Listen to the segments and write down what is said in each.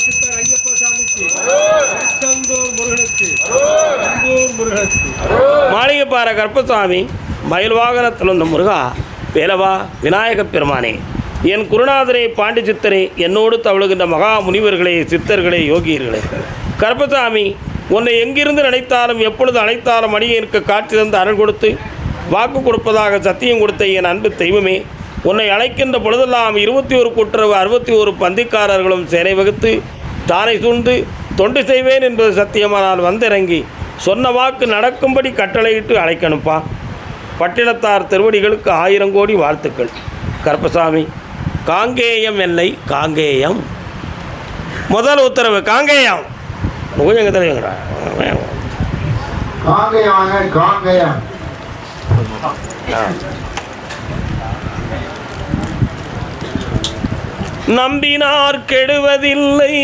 சித்தர் ஐயப்ப சாமிக்கு, திருச்செந்தூர் முருகனுக்கு, செந்தூர் முருகனுக்கு. மாளிகைப்பாறை கருப்பசாமி மயில் வாகனத்தில் வந்த முருகா, வேலவா விநாயகப் பெருமானே, என் குருநாதரே பாண்டி சித்தரே, என்னோடு தவழுகின்ற மகா முனிவர்களே, சித்தர்களே, யோகியர்களே, கருப்பசாமி உன்னை எங்கிருந்து நினைத்தாலும் எப்பொழுது அழைத்தாலும் அடியேற்கு காட்சி தந்து அருள் கொடுத்து வாக்கு கொடுப்பதாக சத்தியம் கொடுத்த என் அன்பு தெய்வமே, உன்னை அழைக்கின்ற பொழுதெல்லாம் 21 கூட்டுறவு 61 பந்திக்காரர்களும் சேனை வகுத்து தானை சூழ்ந்து தொண்டு செய்வேன் என்பது சத்தியமானால் வந்திறங்கி சொன்ன வாக்கு நடக்கும்படி கட்டளையிட்டு அழைக்கணுப்பா. பட்டினத்தார் திருவடிகளுக்கு 1000 கோடி வாழ்த்துக்கள். கருப்பசாமி, காங்கேயம் எல்லை காங்கேயம். முதல் உத்தரவு காங்கேயம். கொஞ்சம் தலைவங்கடா காங்கேயம். நம்பினார் கெடுவதில்லை,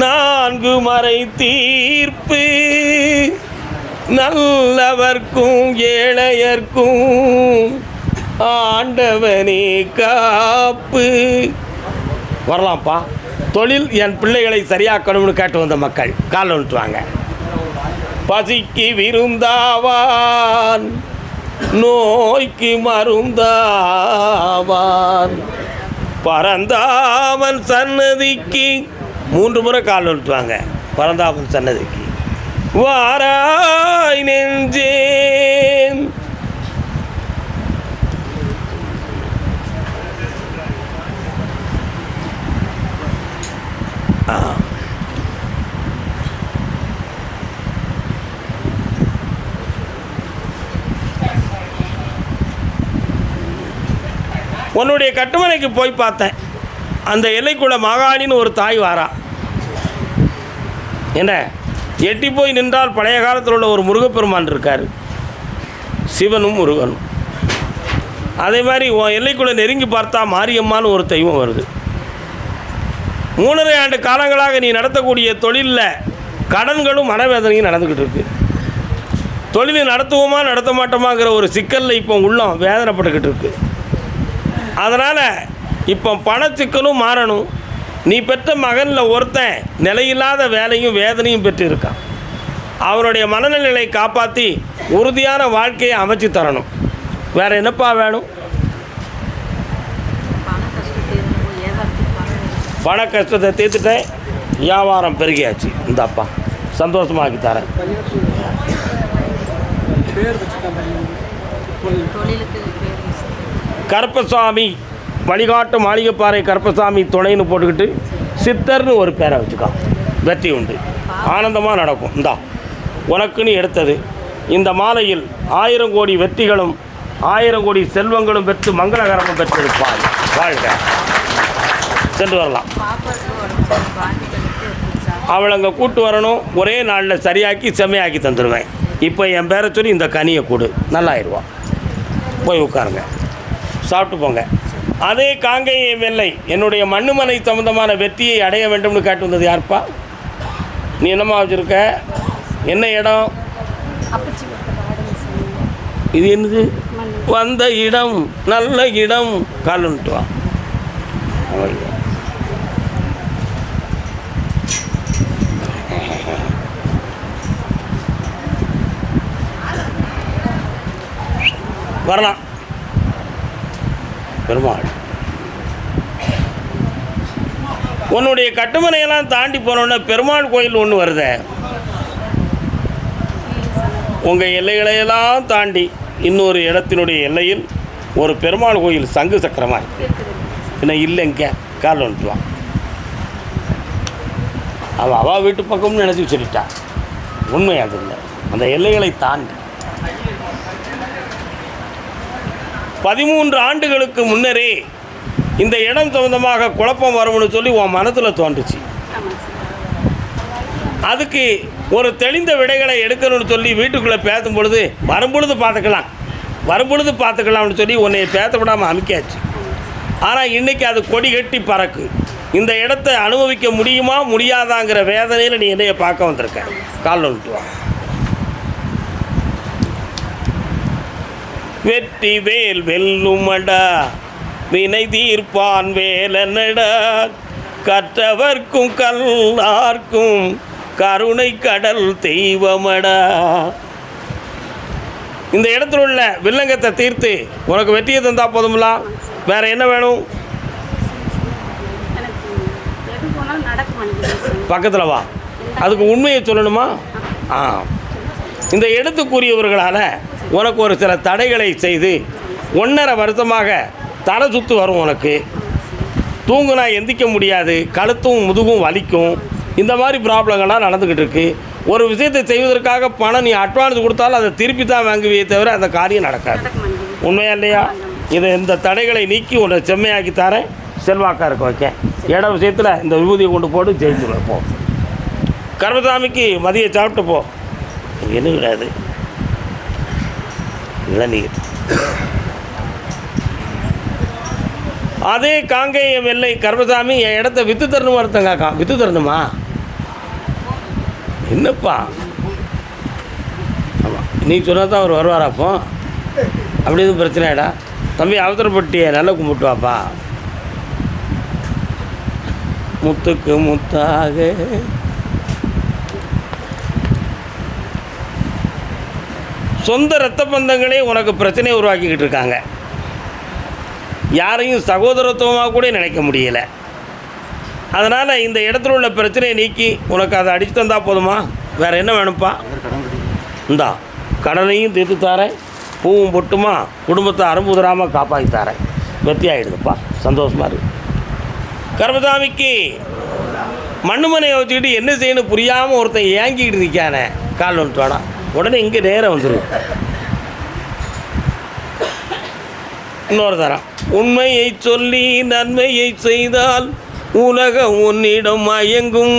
4 மறை தீர்ப்பு, நல்லவர்க்கும் ஏழையர்க்கும் ஆண்டவனே காப்பு. வரலாம்ப்பா. தொழில் என் பிள்ளைகளை சரியாக்கணும்னு கேட்டு வந்த மக்கள் காலில் விட்டுவாங்க. பசிக்கு விருந்தாவான், நோய்க்கு மருந்தாவான், பரந்தாமன் சன்னதிக்கு 3 முறை காலில் விட்டுவாங்க. பரந்தாமன் சன்னதிக்கு வாராய் நெஞ்சேன். உன்னுடைய கட்டுமனைக்கு போய் பார்த்தேன். அந்த எல்லைக்குள்ள மாகாணின்னு ஒரு தாய் வாரா. என்ன எட்டி போய் நின்றால் பழைய காலத்தில் உள்ள ஒரு முருகப்பெருமான் இருக்கார், சிவனும் முருகனும். அதே மாதிரி உன் எல்லைக்குள்ளே நெருங்கி பார்த்தா மாரியம்மான்னு ஒரு தெய்வம் வருது. 3.5 ஆண்டு காலங்களாக நீ நடத்தக்கூடிய தொழிலில் கடன்களும் மனவேதனையும் நடந்துக்கிட்டு இருக்கு. தொழிலை நடத்துவோமா நடத்த மாட்டோமாங்கிற ஒரு சிக்கலில் இப்போ உள்ளம் வேதனைப்பட்டுக்கிட்டு இருக்கு. அதனால் இப்போ பணச்சிக்கலும் மாறணும். நீ பெற்ற மகனில் ஒருத்தன் நிலையில்லாத வேலையும் வேதனையும் பெற்று இருக்கான். அவனுடைய மனநிலையை காப்பாற்றி உறுதியான வாழ்க்கையை அமைச்சு தரணும். வேறு என்னப்பா வேணும்? பண கஷ்டத்தை தீர்த்துட்டேன், வியாபாரம் பெருகியாச்சு. இந்த அப்பா சந்தோஷமாக்கி தரேன். கருப்பசாமி வழிகாட்டு மாளிகைப்பாறை கருப்பசாமி துணைன்னு போட்டுக்கிட்டு சித்தர்னு ஒரு பேரை வச்சுக்கான். வெற்றி உண்டு, ஆனந்தமாக நடக்கும். இந்தா உனக்குன்னு எடுத்தது. இந்த மாலையில் 1000 கோடி வெற்றிகளும் 1000 கோடி செல்வங்களும் பெற்று மங்களகரமும் பெற்றிருப்பார். வாழ்க. சென்று வரலாம். அவளை அங்கே கூட்டு வரணும். ஒரே நாளில் சரியாக்கி செம்மையாக்கி தந்துடுவேன். இப்போ என் பேரை சொல்லி இந்த கனியை கொடு, நல்லாயிடுவான். போய் உட்காருங்க, சாப்பிட்டு போங்க. அதே காங்கேயம் வெள்ளை என்னுடைய மண்ணுமனை சம்பந்தமான வெற்றியை அடைய வேண்டும்னு கேட்டு வந்தது யாருப்பா? நீ என்னம்மா வச்சுருக்க? என்ன இடம் இது? என்னது? வந்த இடம் நல்ல இடம். காலுன்ட்டு வா. வரலாம். பெருமாள், உன்னுடைய கட்டுமனையெல்லாம் தாண்டி போனோன்னா பெருமாள் கோயில் ஒன்று வருது. உங்கள் எல்லைகளையெல்லாம் தாண்டி இன்னொரு இடத்தினுடைய எல்லையில் ஒரு பெருமாள் கோயில் சங்கு சக்கரமாக இருக்குது. என்ன இல்லைங்க காலில் வந்துட்டுவான். அவள் வீட்டு பக்கம்னு நினச்சி சொல்லிட்டா. உண்மை அது இல்லை. அந்த எல்லைகளை தாண்டி 13 ஆண்டுகளுக்கு முன்னரே இந்த இடம் சம்பந்தமாக குழப்பம் வரும்னு சொல்லி உன் மனத்தில் தோன்றுச்சு. அதுக்கு ஒரு தெளிந்த விடைகளை எடுக்கணும்னு சொல்லி வீட்டுக்குள்ளே பேசும் பொழுது வரும்பொழுது பார்த்துக்கலாம்னு சொல்லி உன்னை பேச விடாமல் அமைக்காச்சு. ஆனால் இன்றைக்கி அது கொடி கட்டி பறக்கு. இந்த இடத்தை அனுபவிக்க முடியுமா முடியாதாங்கிற வேதனையில் நீ என்னைய பார்க்க வந்திருக்க. காலில் விட்டுவா. வெற்றி வேல் வெல்லுமடா, வினை தீர்ப்பான் வேலனடா, கற்றவர்க்கும் கல்லார்க்கும் கருணை கடல் தெய்வமடா. இந்த இடத்துல உள்ள வில்லங்கத்தை தீர்த்து உனக்கு வெற்றியை தந்தா போதும்ல, வேற என்ன வேணும்? பக்கத்தில் வா, அதுக்கு உண்மையை சொல்லணுமா? இந்த எடுத்துக்கூறியவர்களால் உனக்கு ஒரு சில தடைகளை செய்து 1.5 வருஷமாக தலை சுற்று வரும். உனக்கு தூங்குனா எந்திக்க முடியாது, கழுத்தும் முதுகும் வலிக்கும். இந்த மாதிரி ப்ராப்ளங்கள்லாம் நடந்துக்கிட்டு இருக்கு. ஒரு விஷயத்தை செய்வதற்காக பணம் நீ அட்வான்ஸ் கொடுத்தாலும் அதை திருப்பி தான் வாங்குவியே தவிர அந்த காரியம் நடக்காது. உண்மையா இல்லையா? இந்த தடைகளை நீக்கி உன்னை செம்மையாக்கி தரேன், செல்வாக்கா இருக்க வைக்க. இட விஷயத்தில் இந்த விபூதியை கொண்டு போட்டு ஜெயிச்சுருவேன். போ, கர்மசாமிக்கு மதியம் சாப்பிட்டு போ. என்ன கிடையாது இளநீர். அதே காங்கேயம் எல்லை கர்மசாமி என் இடத்த விற்று தரணுமா? ஒருத்தங்காக்கா விற்று தரணுமா? என்னப்பா? ஆமாம், நீ சொன்னால் தான் அவர் வருவார். அப்போ அப்படி எதுவும் பிரச்சனைடா தம்பி? அவசரப்பட்டியை நல்லா கும்பிட்டு வாப்பா. முத்துக்கு முத்தாக சொந்த இரத்த பந்தங்களே உனக்கு பிரச்சனையை உருவாக்கிக்கிட்டு இருக்காங்க. யாரையும் சகோதரத்துவமாக கூட நினைக்க முடியலை. அதனால் இந்த இடத்துல உள்ள பிரச்சனையை நீக்கி உனக்கு அதை அடித்து தந்தால் போதுமா? வேறு என்ன வேணும்ப்பா? இந்தா கடனையும் தீர்த்து தாரேன், பூவும் பொட்டுமா குடும்பத்தை அரும்புதராமல் காப்பாற்றி தாரேன். வெற்றி ஆகிடுதுப்பா, சந்தோஷமாக இருக்கு. கர்மசாமிக்கு மண்ணுமனையை வச்சுக்கிட்டு என்ன செய்யணும் புரியாமல் ஒருத்தன் ஏங்கிக்கிட்டு இருக்கானே, கால் வந்துட்டு வாடா, உடனே இங்கே நேரம் வந்துடும். இன்னொரு தரம், உண்மையை சொல்லி நன்மையை செய்தால் உலகம் உன்னிடம் மயங்கும்.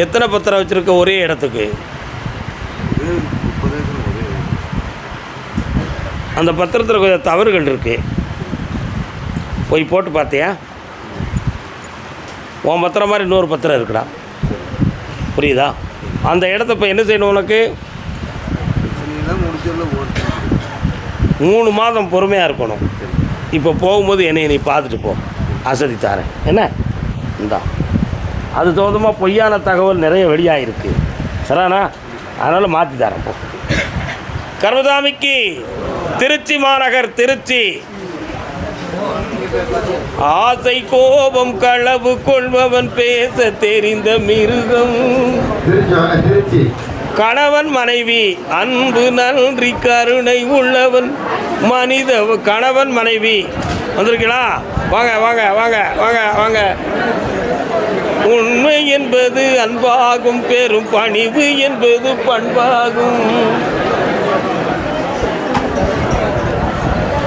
எத்தனை பத்திரம் வச்சுருக்க ஒரே இடத்துக்கு? அந்த பத்திரத்தில் கொஞ்சம் தவறுகள் இருக்கு, போய் போட்டு பார்த்தியா? உன் பத்திரம் மாதிரி இன்னொரு பத்திரம் இருக்குடா, புரியுதா? அந்த இடத்த இப்போ என்ன செய்யணும்? உனக்கு 3 மாதம் பொறுமையாக இருக்கணும். இப்போ போகும்போது என்னை நீ பார்த்துட்டு போ, அசதி தாரேன். என்ன இந்தா, அது தோதமாக பொய்யான தகவல் நிறைய வெளியாகிருக்கு, சரிண்ணா? அதனால் மாற்றி தரேன். போ. கர்மசாமிக்கு திருச்சி மாநகர், திருச்சி. ஆசை கோபம் களவு கொள்பவன் பேச தெரிந்த மிருகம். கணவன் மனைவி அன்பு நன்றி கருணை உள்ளவன் மனித. கணவன் மனைவி வந்திருக்கீங்களா? வாங்க வாங்க வாங்க வாங்க வாங்க. உண்மை என்பது அன்பாகும், பெரும் பணிவு என்பது பண்பாகும்.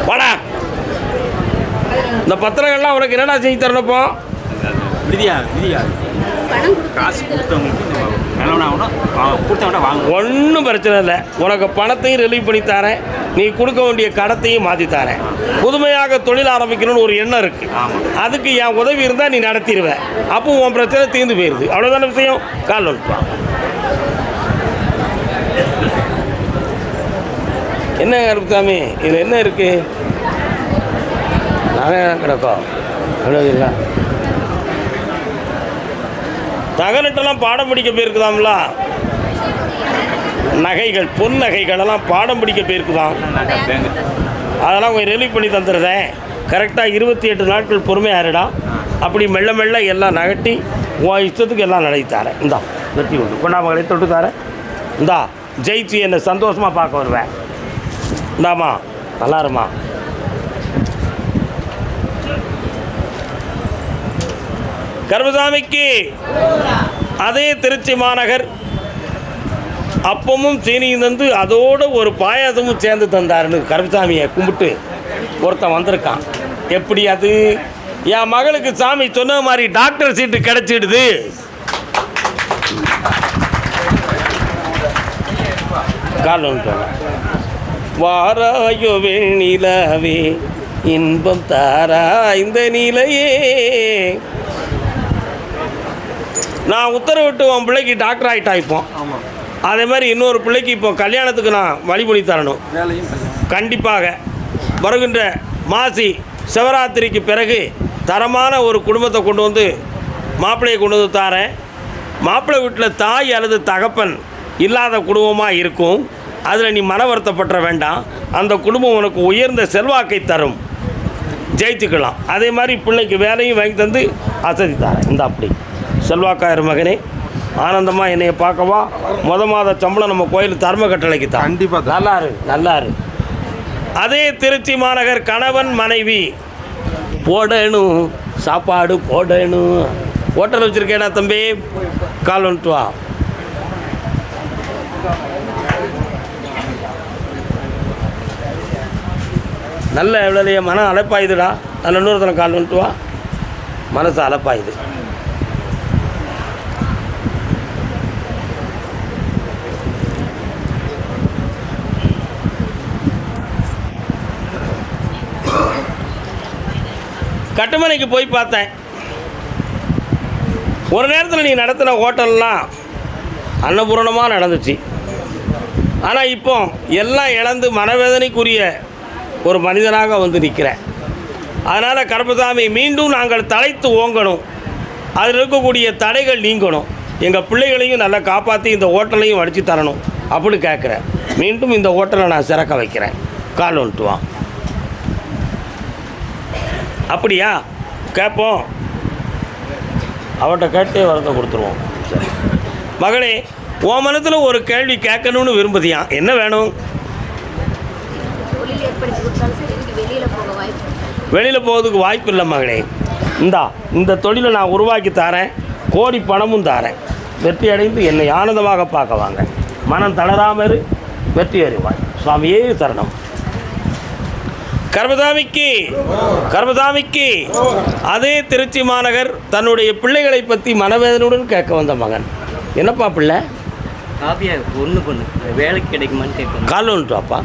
வாடா, இந்த பத்திரங்கள்லாம் உனக்கு என்னடா செஞ்சு தரணுப்போ? காசு ஒன்றும் பிரச்சனை இல்லை. உனக்கு பணத்தையும் ரிலீவ் பண்ணி தரேன், நீ கொடுக்க வேண்டிய கடத்தையும் மாற்றி தரேன். புதுமையாக தொழில் ஆரம்பிக்கணும்னு ஒரு எண்ணம் இருக்குது, அதுக்கு என் உதவி இருந்தால் நீ நடத்திடுவேன். அப்போ உன் பிரச்சனை தீர்ந்து போயிடுது. அவ்வளோதான விஷயம். கால் வந்துப்பான். என்ன கருப்புசாமி, இதில் என்ன இருக்குது? நானே கிடக்கும் அவ்வளோ. நகநட்டெல்லாம் பாடம் படிக்க போயிருக்குதாம்ல, நகைகள் பொன் நகைகளெல்லாம் பாடம் படிக்க போயிருக்குதான். அதெல்லாம் கொஞ்சம் ரிலீவ் பண்ணி தந்துடுறேன். கரெக்டாக 28 நாட்கள் பொறுமையாகிடா. அப்படி மெல்ல மெல்ல எல்லாம் நகட்டி உன் இஷ்டத்துக்கு எல்லாம் நடத்தி தரேன். இந்தா வெற்றி உண்டு, கொண்டாமகளை தொட்டு தரேன். இந்தா ஜெயிச்சு என்னை சந்தோஷமாக பார்க்க வருவேன். இந்தாம்மா நல்லாருமா. கர்மசாமிக்கு அதே திருச்சி மாநகர் அப்பமும் சீனியும் தந்து அதோடு ஒரு பாயாசமும் சேர்ந்து தந்தாருன்னு கர்மசாமியை கும்பிட்டு ஒருத்தன் வந்திருக்கான். எப்படி அது? என் மகளுக்கு சாமி சொன்ன மாதிரி டாக்டர் சீட்டு கிடைச்சிடுது. கால் வந்துட்டாங்க. வாராயோ வெண்ணிலாவே இன்பம் தாரா இந்த நிலையே. நான் உத்தரவிட்டு உன் பிள்ளைக்கு டாக்டர் ஆகிட்டா. இப்போ அதே மாதிரி இன்னொரு பிள்ளைக்கு இப்போ கல்யாணத்துக்கு நான் வழி பண்ணி தரணும். கண்டிப்பாக வருகின்ற மாசி சிவராத்திரிக்கு பிறகு தரமான ஒரு குடும்பத்தை கொண்டு வந்து மாப்பிள்ளையை கொண்டு வந்து தாரேன். மாப்பிள்ளை வீட்டில் தாய் அல்லது தகப்பன் இல்லாத குடும்பமாக இருக்கும். அதில் நீ மன வருத்தப்பட்ட வேண்டாம். அந்த குடும்பம் உனக்கு உயர்ந்த செல்வாக்கை தரும், ஜெயிச்சுக்கலாம். அதே மாதிரி பிள்ளைக்கு வேலையும் வாங்கி தந்து அசதி தரேன். இந்த அப்படி செல்வாக்காயிரு மகனே, ஆனந்தமாக என்னைய பார்க்கவா. மாத சம்பளம் நம்ம கோயில் தர்ம கட்டளைக்கு தான். கண்டிப்பாக நல்லாரு. அதே திருச்சி மாநகர் கணவன் மனைவி போடணும், சாப்பாடு போடணும். ஹோட்டல் வச்சுருக்கேடா தம்பி, கால் வந்துட்டு வா. நல்ல எவ்வளோலையே மனம் அலப்பாயுதுடா. அதில் இன்னொருத்தனை கால் வந்துட்டு வா. மனசு அலப்பாயுது. கட்டுமனைக்கு போய் பார்த்தேன். ஒரு நேரத்தில் நீ நடத்தின ஹோட்டல்லாம் அன்னபூரணமாக நடந்துச்சு. ஆனால் இப்போ எல்லாம் இழந்து மனவேதனைக்குரிய ஒரு மனிதனாக வந்து நிற்கிறேன். அதனால் கருப்பசாமி, மீண்டும் நாங்கள் தலைத்து ஓங்கணும். அதில் இருக்கக்கூடிய தடைகள் நீங்கணும். எங்கள் பிள்ளைகளையும் நல்லா காப்பாற்றி இந்த ஹோட்டலையும் அடித்து தரணும் அப்படி கேட்குறேன். மீண்டும் இந்த ஹோட்டலை நான் சிறக்க வைக்கிறேன். கால் வந்துட்டு வா. அப்படியா? கேட்போம். அவட்ட கேட்டே வரத்தை கொடுத்துருவோம். சரி மகளே, உன் மனத்தில் ஒரு கேள்வி கேட்கணும்னு விரும்புதியா? என்ன வேணும்? வெளியில் போகிறதுக்கு வாய்ப்பு இல்லை மகளே. இந்த தொழிலை நான் உருவாக்கி தரேன், கோடி பணமும் தரேன். வெற்றி அடைந்து என்னை ஆனந்தமாக பார்க்க வாங்க. மனம் தளராமல் வெற்றி அறிவாய். சுவாமியே தரணம். கர்மசாமிக்கு அதே திருச்சி மாநகர் தன்னுடைய பிள்ளைகளை பற்றி மனவேதனையுடன் கேட்க வந்த மகன். என்னப்பா பிள்ளை? காப்பியா ஒன்று வேலைக்கு கிடைக்குமான்னு கேட்க கால் வந்துட்டு வாப்பா.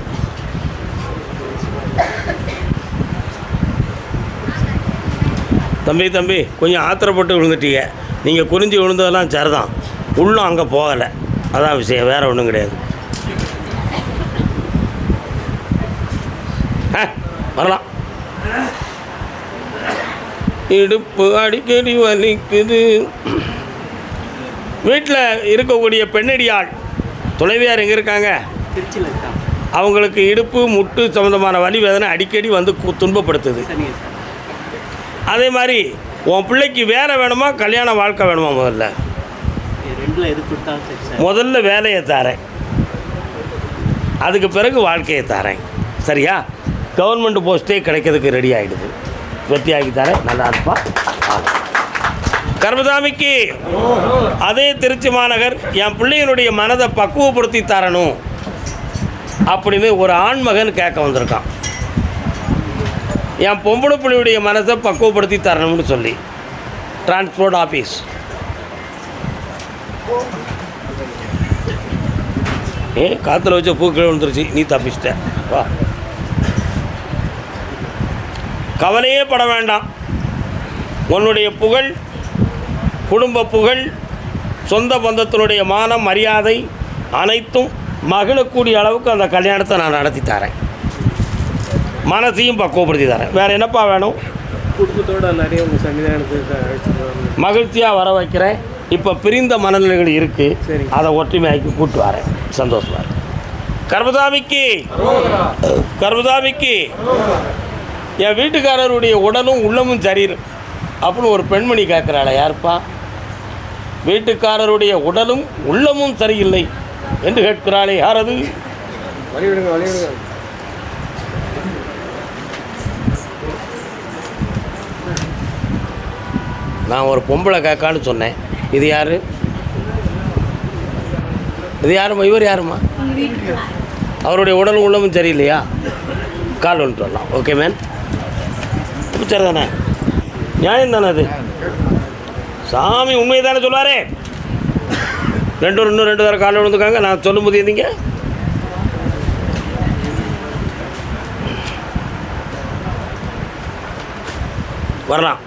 தம்பி கொஞ்சம் ஆத்திரப்பட்டு விழுந்துட்டீங்க. நீங்கள் குறிஞ்சி விழுந்ததெல்லாம் சரிதான், உள்ளும் அங்கே போகலை. அதான் விஷயம், வேறு ஒன்றும் கிடையாது. வரலாம். இடுப்பு அடிக்கடி வலிக்குது. வீட்டில் இருக்கக்கூடிய பெண்ணடியாள் துணைவியார் எங்கே இருக்காங்க? திருச்சியில் இருக்காங்க. அவங்களுக்கு இடுப்பு முட்டு சம்மந்தமான வலி வேதனை அடிக்கடி வந்து துன்பப்படுத்துது. அதே மாதிரி உன் பிள்ளைக்கு வேலை வேணுமா, கல்யாண வாழ்க்கை வேணுமா? ரெண்டில் எது கொடுத்தாலும் முதல்ல வேலையை தரேன், அதுக்கு பிறகு வாழ்க்கையை தரேன். சரியா? கவர்மெண்ட் போஸ்ட்டே கிடைக்கிறதுக்கு ரெடி ஆகிடுது. வெற்றி ஆகி தரேன். நல்லா இருப்பா. கர்மசாமிக்கு அதே திருச்சி மாநகர் என் பிள்ளைகளுடைய மனதை பக்குவப்படுத்தி தரணும் அப்படின்னு ஒரு ஆண்மகன் கேட்க வந்திருக்கான். என் பொம்பளை பிள்ளையுடைய மனதை பக்குவப்படுத்தி தரணும்னு சொல்லி டிரான்ஸ்போர்ட் ஆஃபீஸ். காற்றுல வச்ச பூக்கள் விழுந்துருச்சு, நீ தப்பிச்சிட்ட. வா. கவலையே பட வேண்டாம். உன்னுடைய புகழ், குடும்ப புகழ், சொந்த பந்தத்தினுடைய மானம் மரியாதை அனைத்தும் மகிழக்கூடிய அளவுக்கு அந்த கல்யாணத்தை நான் நடத்தி தரேன். மனசையும் பக்குவப்படுத்தி தரேன். வேறு என்னப்பா வேணும்? குடும்பத்தோட நிறைய உங்கள் சன்னிதானத்துக்கு மகிழ்ச்சியாக வர வைக்கிறேன். இப்போ பிரிந்த மனநிலைகள் இருக்குது, அதை ஒற்றுமையாக்கி கூட்டு வரேன். சந்தோஷமாக இருக்கு. கர்மசாமிக்கு என் வீட்டுக்காரருடைய உடலும் உள்ளமும் சரியில்லை அப்படின்னு ஒரு பெண்மணி கேட்குறாள. யாருப்பா? வீட்டுக்காரருடைய உடலும் உள்ளமும் சரியில்லை என்று கேட்கிறாளே, யார் அது? வழிவிடுங்க. நான் ஒரு பொம்பளை கேட்கான்னு சொன்னேன். இது யார்? யாரும்மா? இவர் யாரும்மா? அவருடைய உடலும் உள்ளமும் சரியில்லையா? கால் வந்துட்டு வரலாம். ஓகே மேன், சரி தானே? நியாயம் தானே அது? சாமி உண்மையை தானே சொல்லுவாரே. இன்னும் ரெண்டு தடவை கால் விழுந்துக்காங்க. நான் சொல்லும்போது இருந்தீங்க. வரலாம்.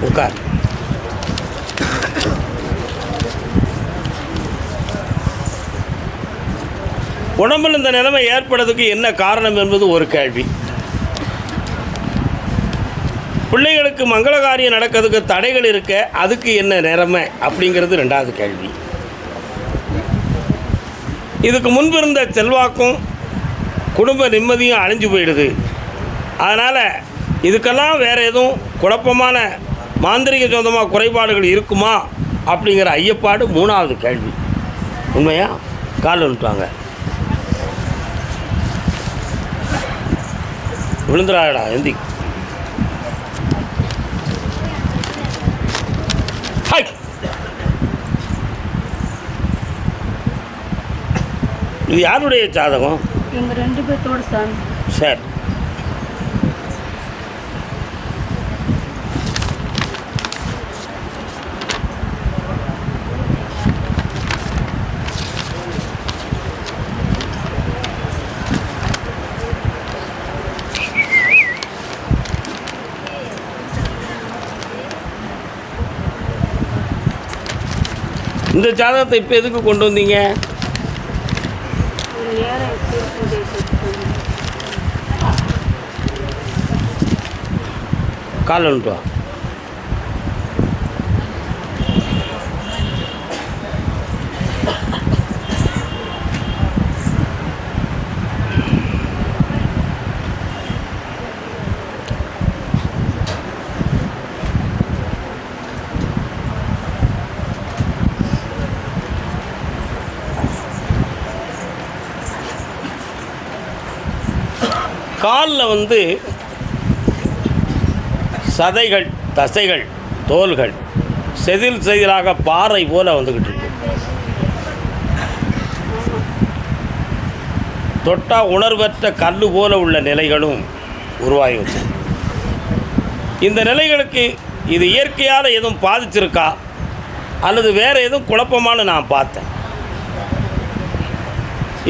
உட்கார். உடம்பில் இந்த நிலைமை ஏற்படுறதுக்கு என்ன காரணம் என்பது ஒரு கேள்வி. பிள்ளைகளுக்கு மங்கள காரியம் நடக்கிறதுக்கு தடைகள் இருக்க, அதுக்கு என்ன நிலைமை அப்படிங்கிறது ரெண்டாவது கேள்வி. இதுக்கு முன்பு இருந்த செல்வாக்கும் குடும்ப நிம்மதியும் அழிஞ்சு போயிடுது. அதனால் இதுக்கெல்லாம் வேறு எதுவும் குழப்பமான மாந்திரிக சொந்தமாக குறைபாடுகள் இருக்குமா அப்படிங்கிற ஐயப்பாடு மூணாவது கேள்வி. உண்மையா? கால் வந்துட்டாங்க, விழுந்துடாடா, எந்தி. ஹாய், இது யாருடைய ஜாதகம்? எங்கள் 2 பேர்த்தோட சாமி. சரி, இந்த ஜாதகத்தை இப்போ எதுக்கு கொண்டு வந்தீங்க? ஒரு ஏழை கால் வந்துட்டு வா. காலில் வந்து சதைகள், தசைகள், தோள்கள் செதில் செதிலாக பாறை போல் வந்துக்கிட்டு இருக்கு. தொட்டா உணர்வற்ற கல் போல உள்ள நிலைகளும் உருவாகி வச்சு. இந்த நிலைகளுக்கு இது இயற்கையால் எதுவும் பாதிச்சிருக்கா அல்லது வேறு எதுவும் குழப்பமானு நான் பார்த்தேன்.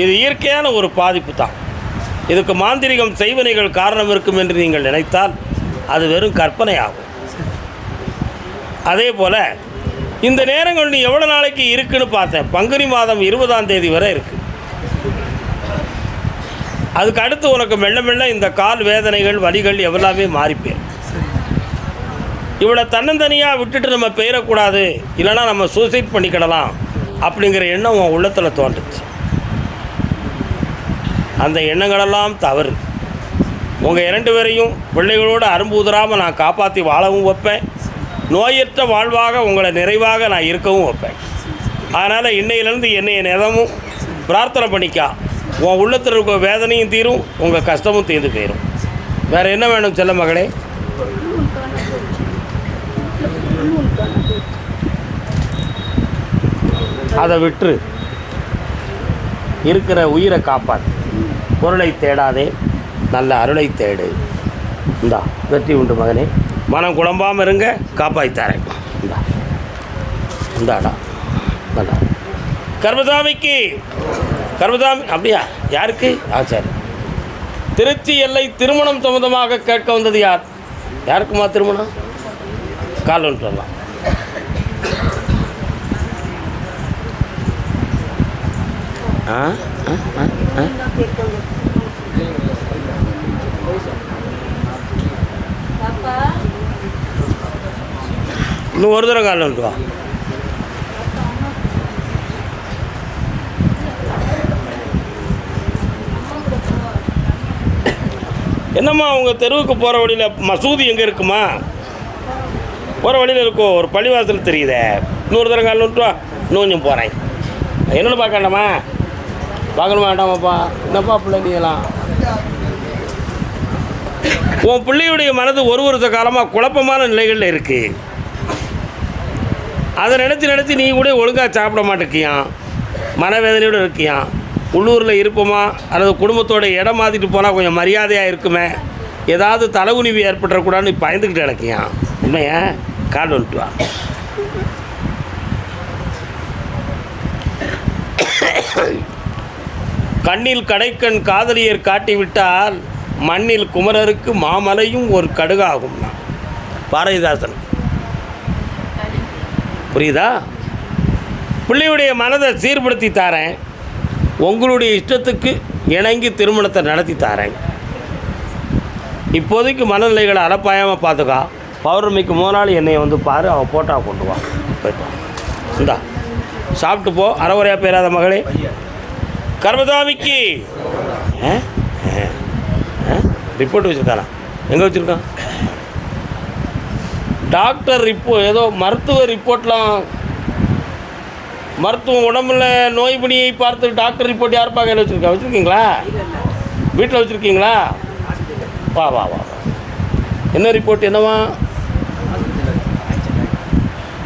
இது இயற்கையான ஒரு பாதிப்பு தான். இதுக்கு மாந்திரிகம், செய்வனைகள் காரணம் இருக்கும் என்று நீங்கள் நினைத்தால் அது வெறும் கற்பனை ஆகும். அதே போல் இந்த நேரங்கள் நீ எவ்வளோ நாளைக்கு இருக்குன்னு பார்த்தேன். பங்குனி மாதம் 20ஆம் தேதி வரை இருக்குது. அதுக்கு அடுத்து உனக்கு மெல்ல மெல்ல இந்த கால் வேதனைகள், வலிகள் எல்லாமே மாறிப்பேன். இவளை தன்னந்தனியாக விட்டுட்டு நம்ம பெயரக்கூடாது, இல்லைனா நம்ம சூசைட் பண்ணிக்கிடலாம் அப்படிங்கிற எண்ணம் உன் உள்ளத்தில் தோன்றுச்சு. அந்த எண்ணங்களெல்லாம் தவறு. உங்கள் 2 பேரையும் பிள்ளைகளோடு அரும்பு உதறாமல் நான் காப்பாற்றி வாழவும் வைப்பேன். நோயற்ற வாழ்வாக உங்களை நிறைவாக நான் இருக்கவும் வைப்பேன். அதனால் இன்னையிலேருந்து என்னைய நிதமும் பிரார்த்தனை பண்ணிக்கா. உன் உள்ளத்தில் இருக்க வேதனையும் தீரும், உங்கள் கஷ்டமும் தீர்ந்து போயிடும். வேறு என்ன வேணும் செல்ல மகளே? அதை விட்டு இருக்கிற உயிரை காப்பாற்று. பொருளை தேடாதே, நல்ல அருளை தேடு. இந்தா வெற்றி உண்டு மகனே. மனம் குழம்பாமல் இருங்க, காப்பாற்றித்தரேன். இந்தா இந்தாடா நல்லா. கர்மசாமிக்கு கர்மசாமி அப்படியா? யாருக்கு? சரி. திருச்சி எல்லை திருமணம் சம்மந்தமாக கேட்க வந்தது யார்? யாருக்குமா திருமணம்? கால் வந்துட்டு வரலாம். இன்னும் ஒரு தடவை காலில் வந்துட்டு வா. என்னம்மா உங்கள் தெருவுக்கு போகிற வழியில் மசூதி எங்கே இருக்குமா? போகிற வழியில் இருக்கும், ஒரு பள்ளிவாசல் தெரியுதே. இன்னொரு தடவை காலில் வந்துட்டு வா. இன்னும் கொஞ்சம் போகிறேன். என்னென்னு பார்க்கண்டாமா? பார்க்கணுமா வேண்டாமாப்பா? என்னப்பா பிள்ளை நீங்களாம்? உன் பிள்ளையுடைய மனது ஒரு வருஷ காலமாக குழப்பமான நிலைகளில் இருக்குது. அதை நினச்சி நீ கூட ஒழுங்காக சாப்பிட மாட்டேக்கியான், மனவேதனையோடு இருக்கியான். உள்ளூரில் இருப்போமா அல்லது குடும்பத்தோட இடம் மாற்றிட்டு போனால் கொஞ்சம் மரியாதையாக இருக்குமே, ஏதாவது தலைகுனிவு ஏற்பட்டுறக்கூடாதுன்னு பயந்துக்கிட்டு கிடக்கியான். உண்மையா? கால் வந்துட்டு வா. கண்ணில் கடைக்கண் காதலியர் காட்டிவிட்டால் மண்ணில் குமரருக்கு மாமலையும் ஒரு கடுகாகும். பாரதிதாசன். புரியுதா? பிள்ளையுடைய மனதை சீர்படுத்தி தாரேன். உங்களுடைய இஷ்டத்துக்கு இணங்கி திருமணத்தை நடத்தி தரேன். இப்போதைக்கு மனநிலைகளை அலப்பாயாமல் பார்த்துக்கா. பௌர்ணமிக்கு 3 நாள் என்னை வந்து பாரு, அவன் போட்டா கொண்டு வா. போய்ட்டு இந்தா சாப்பிட்டு போ. அறவுரையாக பேராத மகளே. கர்மசாமிக்கு ரிப்போர்ட் வச்சுருக்கானா? எங்கே வச்சுருக்கான்? டாக்டர் ஏதோ மருத்துவ ரிப்போர்ட்லாம், மருத்துவம் உடம்புல நோய் பணியை பார்த்து டாக்டர் ரிப்போர்ட் யார் கையில் வச்சுருக்கா? வச்சுருக்கீங்களா? வீட்டில் வச்சுருக்கீங்களா? வா வா வா. என்ன ரிப்போர்ட்? என்னவா?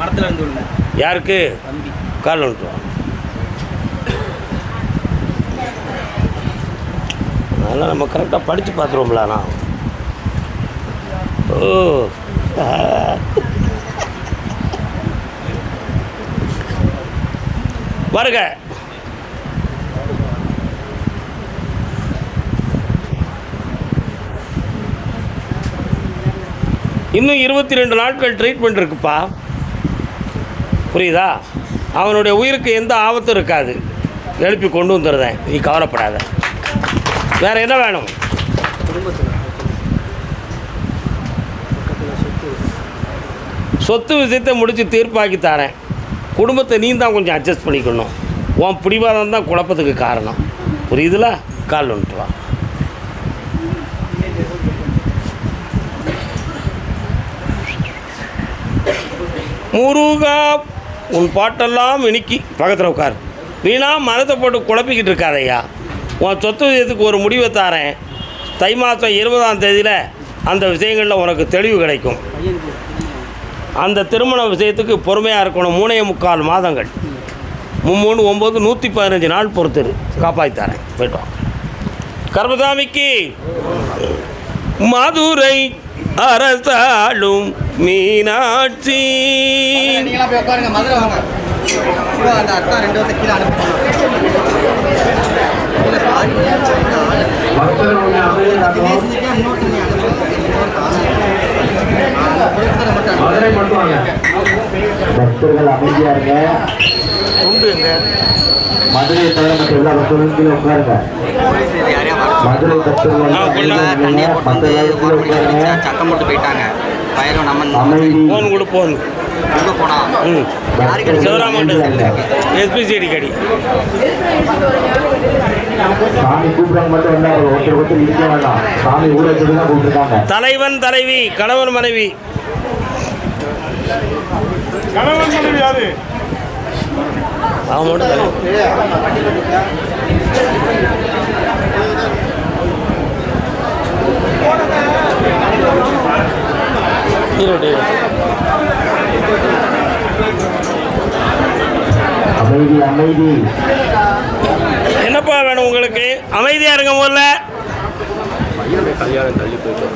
மரத்தில் இருந்து யாருக்கு? கால் வந்துட்டு வா. அதெல்லாம் நம்ம கரெக்டாக படித்து பார்த்துருவோம்லண்ணா. ஓ வருக. இன்னும் 22 நாட்கள் ட்ரீட்மெண்ட் இருக்குப்பா. புரியுதா? அவனுடைய உயிருக்கு எந்த ஆபத்தும் இருக்காது. எழுப்பி கொண்டு வந்துடுறேன், நீ கவலைப்படாத. வேறு என்ன வேணும்? சொத்து விஷயத்தை முடித்து தீர்ப்பாக்கி தரேன். குடும்பத்தை நீ தான் கொஞ்சம் அட்ஜஸ்ட் பண்ணிக்கணும். உன் பிடிவாதம் தான் குழப்பத்துக்கு காரணம். புரியுதுல? கால் வந்துட்டு வா. முருகா, உன் பாட்டெல்லாம் இனிக்கி பக்கத்தில் உட்கார். வீணா மனத்தை போட்டு குழப்பிக்கிட்டு இருக்காதையா. உன் சொத்து விஷயத்துக்கு ஒரு முடிவை தாரேன். தை மாதம் 20ஆம் தேதியில் அந்த விஷயங்களில் உனக்கு தெளிவு கிடைக்கும். அந்த திருமண விஷயத்துக்கு பொறுமையாக இருக்கணும். 3.25 மாதங்கள், 3, 9, 115 நாள் பொறுத்துரு. காப்பாற்றித்தரேன். போய்ட்டோம். கர்மசாமிக்கு மதுரை அரசாளும் மீனாட்சி. பக்தர்கள் அமைதியா இருங்க. மதுரை தவிர மற்ற எல்லா பக்தர்களும் கீழே உட்காருங்க. மதுரை பக்தர்கள் சத்தம் போட்டு போயிட்டாங்க. போன் கொடு. போன் எஸ்பிசிடி கடி. சாமி கூப்பிடாங்க மட்டும் வந்தா ஒருத்தர் இருக்க வேண்டாம். சாமி ஊரே தான் கூப்பிட்டுருக்காங்க. தலைவன் தலைவி, கணவன் மனைவி. கணவன் மனைவி யாரு? அவன் மட்டும் அமைதி அமைதி. என்னப்பா வேணும் உங்களுக்கு? அமைதியாக இருங்க. முதல்ல கல்யாணம் தள்ளி போயிட்டு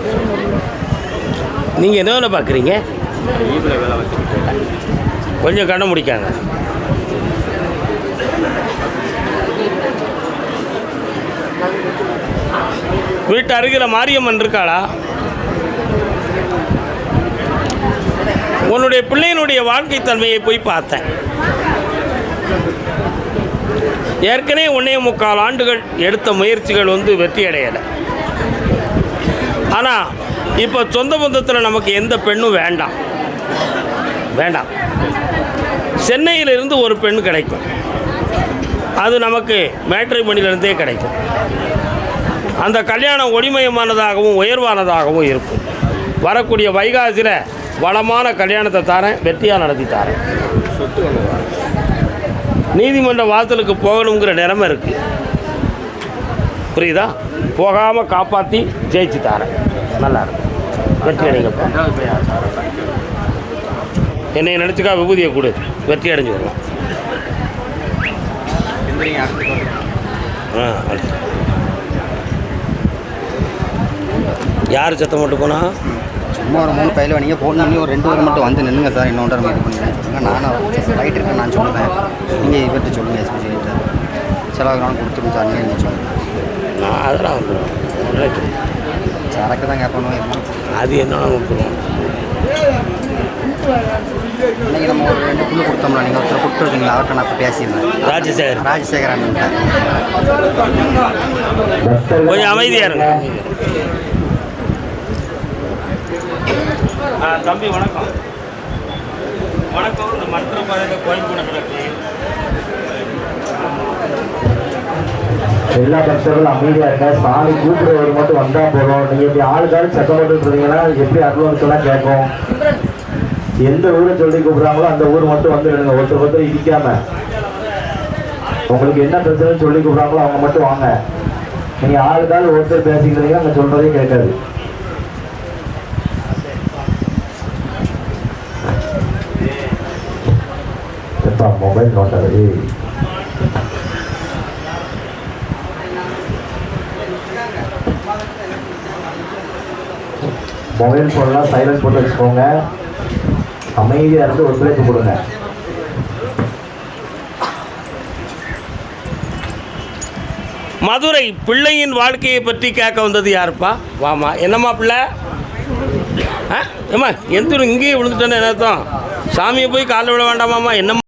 நீங்கள் என்ன வேலை பார்க்குறீங்க? ஈவில் வேலை வச்சுக்கிட்டு கொஞ்சம் கண்ணை முடிக்காங்க. வீட்டு அருகில் மாரியம்மன் இருக்காளா? உன்னுடைய பிள்ளையினுடைய வாழ்க்கை தன்மையை போய் பார்த்தேன். ஏற்கனவே 1.25 ஆண்டுகள் எடுத்த முயற்சிகள் வெற்றி அடையலை. ஆனால் இப்போ சொந்த பந்தத்தில் நமக்கு எந்த பெண்ணும் வேண்டாம். சென்னையிலிருந்து ஒரு பெண் கிடைக்கும். அது நமக்கு மேட்ரிமோனியிலிருந்தே கிடைக்கும். அந்த கல்யாணம் ஒளிமயமானதாகவும் உயர்வானதாகவும் இருக்கும். வரக்கூடிய வைகாசியில் வளமான கல்யாணத்தை தாரேன். வெற்றியாக நடத்தி தாரேன். நீதிமன்ற வாசலுக்கு போகணுங்கிற நிலைமை இருக்குது. புரியுதா? போகாமல் காப்பாற்றி ஜெயிச்சு தாரேன். நல்லா இருக்கும். வெற்றி அடைங்கப்பா. என்னை நினச்சிக்கா விபூதியை கொடு. வெற்றி அடைஞ்சு வருவோம். அடுத்து யார் சத்தம் மட்டும் போனா? சும்மா ஒரு 3 பையில நீங்கள் ஃபோன் பண்ணி ஒரு 2 பேர் மட்டும் வந்து நின்றுங்க சார், இன்னொன்று இது பண்ணுங்கன்னு சொல்லுங்கள். நானும் ரைட் இருக்கேன் நான் சொல்லுவேன். நீங்கள் இவர்கிட்ட சொல்லுங்கள், எஸ்பிசி கிட்ட செலவு நானும் கொடுத்துருங்க சார். நீங்கள் சொல்லுங்கள். நான் அதெல்லாம் வந்துடுவேன். சரக்கு தான் கேட்பணும். அது என்ன கொடுத்துருவோம். அன்றைக்கி நம்ம ஒரு 2 புல்லு கொடுத்தோம்ல, நீங்கள் ஒருத்தர் கொடுத்து வச்சிங்களா, அவர்கிட்ட நான் இப்போ பேசியிருந்தேன். ராஜசேகரன் கொஞ்சம் அமைதியாக இருங்க. தம்பி வணக்கம். வணக்கம். இந்த மற்ற பாருங்க கோயம்புத்தூர் கிடக்கு. எல்லா பக்தர்களும் அமைதியாக இருக்க. சாமி கூப்பிடுறவர் மட்டும் வந்தால் போதும். நீங்கள் இப்படி ஆளுக்காரு சத்தம் போட்டு இருந்தீங்கன்னா எப்படி அட்வான்ஸ்லாம் கேட்கும். எந்த ஊரை சொல்லி கூப்பிட்றாங்களோ அந்த ஊர் மட்டும் வந்துடுங்க. ஒருத்தர் இடிக்காம உங்களுக்கு என்ன பிரச்சனை சொல்லி கூப்பிட்றாங்களோ அவங்க மட்டும் வாங்க. நீங்கள் ஆளுக்கால் ஒருத்தர் பேசிக்கிறீங்க, அங்கே சொல்கிறதே கேட்காது. எப்பா மொபைல் நோட்டாது. மொபைல் ஃபோன்லாம் சைலண்ட் போட்டு வச்சுக்கோங்க. அமைதியாக இருந்து ஒத்துழைப்பு கொடுங்க. மதுரை பிள்ளையின் வாழ்க்கையை பற்றி கேட்க வந்தது யாருப்பா? வாமா. என்னம்மா பிள்ளை? ஏம்மா எந்த இங்கேயே விழுந்துட்டேன்னு என்ன அர்த்தம்? சாமியை போய் காலில் விழ வேண்டாமாம்மா? என்னம்மா